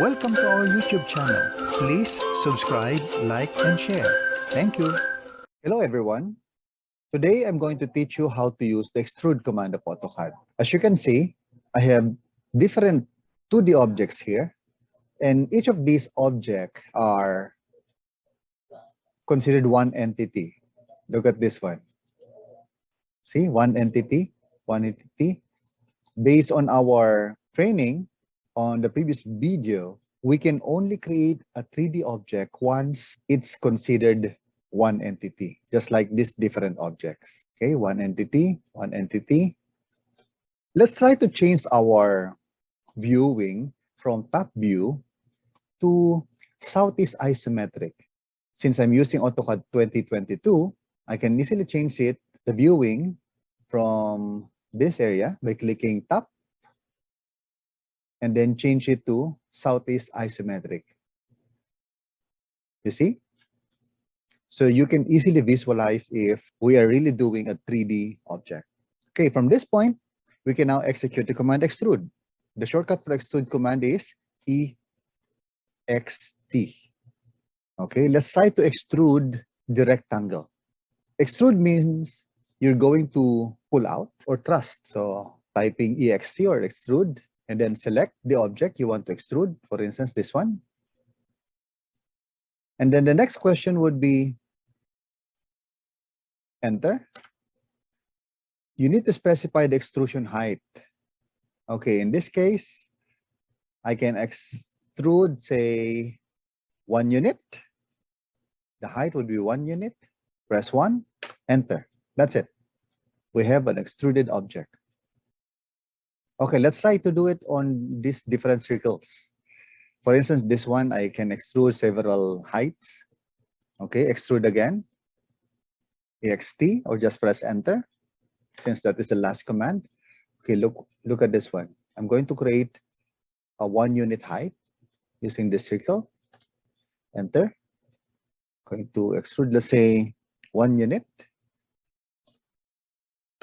Welcome to our YouTube channel. Please subscribe, like, and share. Thank you. Hello everyone. Today I'm going to teach you how to use the extrude command of AutoCAD. As you can see, I have different 2D objects here, and each of these objects are considered one entity. Look at this one. See, one entity. Based on our training on the previous video, we can only create a 3D object once it's considered one entity, just like these different objects. Okay, one entity. Let's try to change our viewing from top view to southeast isometric. Since I'm using AutoCAD 2022, I can easily change the viewing from this area by clicking top and then change it to southeast isometric. You see? So you can easily visualize if we are really doing a 3D object. Okay, from this point, we can now execute the command extrude. The shortcut for extrude command is EXT. Okay, let's try to extrude the rectangle. Extrude means you're going to pull out or thrust. So typing EXT or extrude, and then select the object you want to extrude, for instance, this one. And then the next question would be enter. You need to specify the extrusion height. Okay, in this case, I can extrude, say, 1 unit. The height would be 1 unit. Press 1, enter. That's it. We have an extruded object. Okay, let's try to do it on these different circles. For instance, this one, I can extrude several heights. Okay, extrude again. EXT, or just press enter, since that is the last command. Okay, look at this one. I'm going to create a 1 unit height using this circle. Enter. Going to extrude, let's say, 1 unit.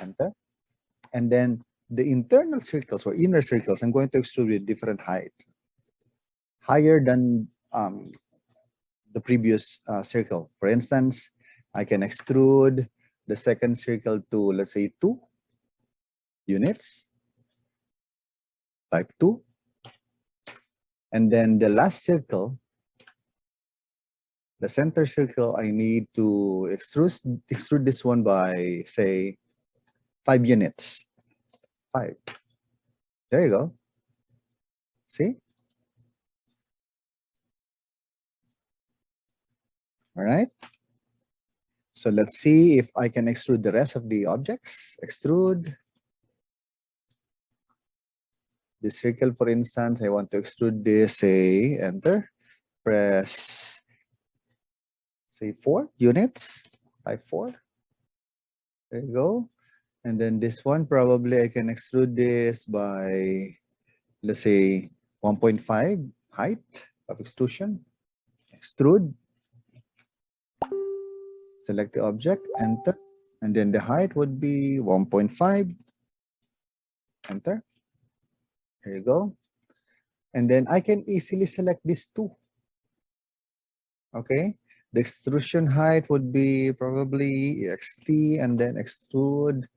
Enter. And then the internal circles or inner circles, I'm going to extrude with different height, higher than the previous circle. For instance, I can extrude the second circle to, let's say, 2 units. Type 2. And then the last circle, the center circle, I need to extrude this one by, say, 5 units. 5. There you go. See? All right. So let's see if I can extrude the rest of the objects. Extrude. This circle, for instance, I want to extrude this, say, enter. Press, say, 4 units. Type 4. There you go. And then this one, probably I can extrude this by, let's say, 1.5 height of extrusion. Extrude. Select the object, enter. And then the height would be 1.5. Enter. Here you go. And then I can easily select these two. Okay. The extrusion height would be probably EXT and then extrude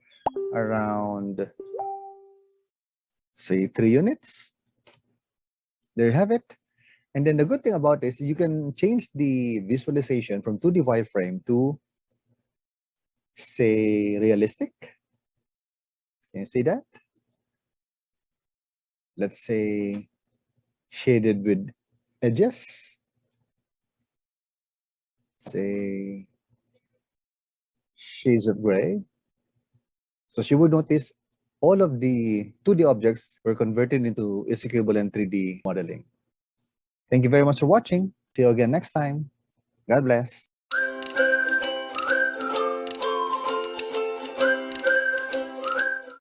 around, say, 3 units. There you have it. And then the good thing about this, you can change the visualization from 2D wireframe to, say, realistic. Can you see that? Let's say shaded with edges. Say shades of gray. So she would notice all of the 2D objects were converted into executable and 3D modeling. Thank you very much for watching. See you again next time. God bless.